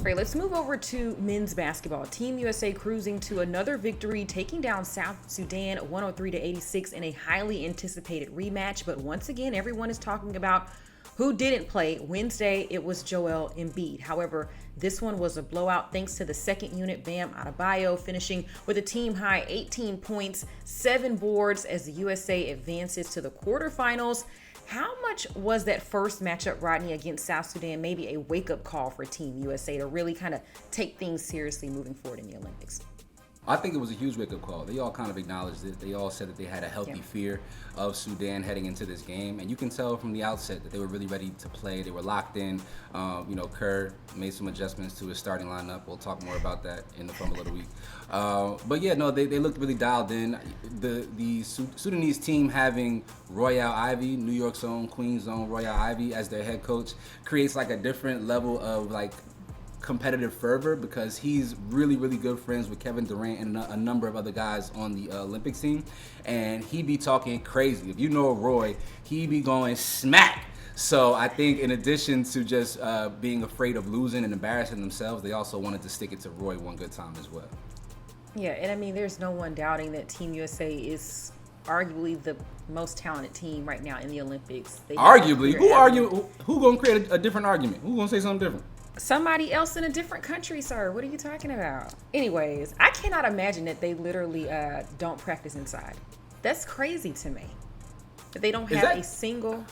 Great, let's move over to men's basketball. Team USA cruising to another victory, taking down South Sudan 103-86 in a highly anticipated rematch. But once again, everyone is talking about who didn't play. Wednesday, it was Joel Embiid. However, this one was a blowout thanks to the second unit, Bam Adebayo, finishing with a team-high 18 points, 7 boards as the USA advances to the quarterfinals. How much was that first matchup, Rodney, against South Sudan maybe a wake-up call for Team USA to really kind of take things seriously moving forward in the Olympics? I think it was a huge wake-up call. They all kind of acknowledged it. They all said that they had a healthy fear of Sudan heading into this game. And you can tell from the outset that they were really ready to play. They were locked in. Kerr made some adjustments to his starting lineup. We'll talk more about that in the Fumble of the Week. They looked really dialed in. The Sudanese team having Royale Ivy, New York's own, Queens' own Royale Ivy as their head coach creates like a different level of like competitive fervor because he's really, really good friends with Kevin Durant and a number of other guys on the Olympics team, and he be talking crazy. If you know Roy, he be going smack. So I think in addition to just being afraid of losing and embarrassing themselves, they also wanted to stick it to Roy one good time as well. Yeah, and I mean, there's no one doubting that Team USA is arguably the most talented team right now in the Olympics. Arguably? Who gonna create a different argument? Who gonna say something different? Somebody else in a different country, sir. What are you talking about? Anyways, I cannot imagine that they literally don't practice inside. That's crazy to me. That they don't have a single...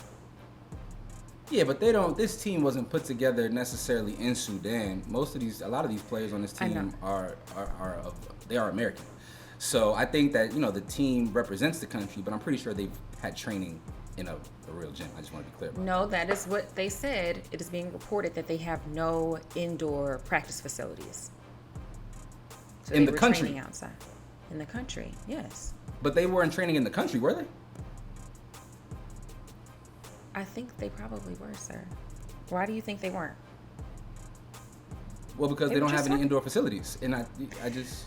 Yeah, but they don't. This team wasn't put together necessarily in Sudan. A lot of these players on this team are American. So I think that the team represents the country, but I'm pretty sure they've had training in a real gym. I just want to be clear about that. No, that is what they said. It is being reported that they have no indoor practice facilities. So in the country? Training outside. In the country, yes. But they weren't training in the country, were they? I think they probably were, sir. Why do you think they weren't? Well, because they don't have any indoor facilities. And I just...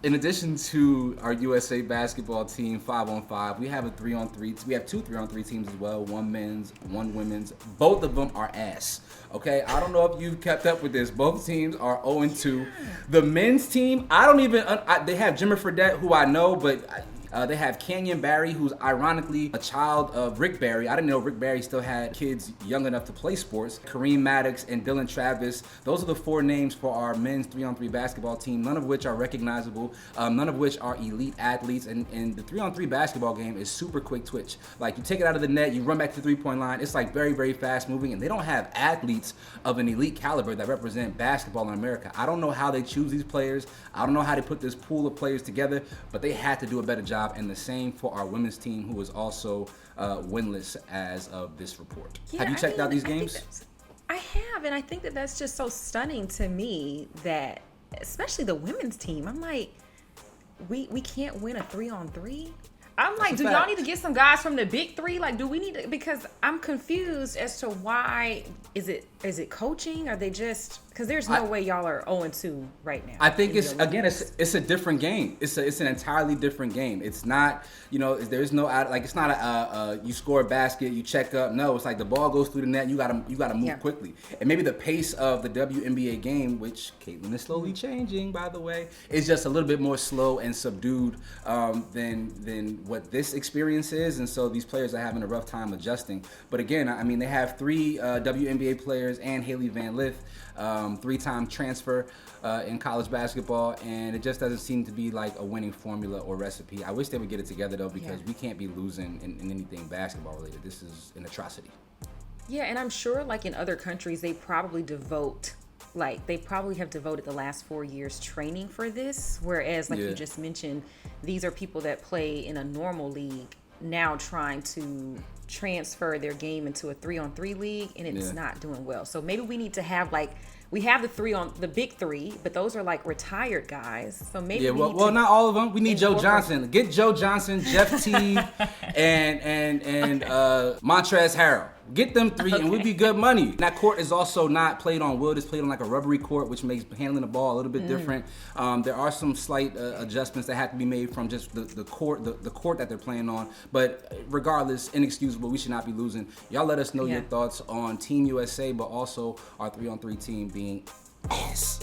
In addition to our USA basketball team 5-on-5, we have a 3-on-3. We have 2 3-on-3 teams as well, 1 men's, 1 women's. Both of them are ass. Okay, I don't know if you've kept up with this. Both teams are 0-2. The men's team, they have Jimmer Fredette, who I know, but they have Kenyon Barry, who's ironically a child of Rick Barry. I didn't know Rick Barry still had kids young enough to play sports. Kareem Maddox and Dylan Travis. Those are the 4 names for our men's 3-on-3 basketball team, none of which are recognizable, none of which are elite athletes. And the 3-on-3 basketball game is super quick twitch. Like, you take it out of the net, you run back to the 3-point line. It's like very, very fast moving. And they don't have athletes of an elite caliber that represent basketball in America. I don't know how they choose these players. I don't know how they put this pool of players together, but they had to do a better job. And the same for our women's team, who is also winless as of this report. Yeah, have you checked out these games? I have, and I think that that's just so stunning to me that, especially the women's team, I'm like, we can't win a 3-on-3? I'm like, do y'all need to get some guys from the big 3? Like, do we need to? Because I'm confused as to why. Is it coaching? Are they just, because there's no way y'all are 0-2 right now. I think it's a different game. It's an entirely different game. It's not, there's no, like, it's not a you score a basket, you check up. No, it's like the ball goes through the net, you gotta move quickly. And maybe the pace of the WNBA game, which Caitlin is slowly changing, by the way, is just a little bit more slow and subdued than what this experience is. And so these players are having a rough time adjusting. But again, I mean, they have 3 WNBA players and Haley Van Lith, 3-time transfer in college basketball, and it just doesn't seem to be like a winning formula or recipe. I wish they would get it together, though, because we can't be losing in anything basketball related. This is an atrocity. Yeah, and I'm sure, like in other countries, they probably have devoted the last 4 years training for this, whereas, like you just mentioned, these are people that play in a normal league now trying to transfer their game into a 3-on-3 league, and it's not doing well. So maybe we need to have, like, we have the big 3, but those are like retired guys. So maybe not all of them. We need Joe Johnson. Get Joe Johnson, Jeff Teague, and Montrezl Harrell. Get them 3 and we'd be good money. That court is also not played on wood. It's played on like a rubbery court, which makes handling the ball a little bit different. There are some slight adjustments that have to be made from just the court that they're playing on. But regardless, inexcusable. We should not be losing. Y'all let us know your thoughts on Team USA, but also our 3-on-3 team being ass.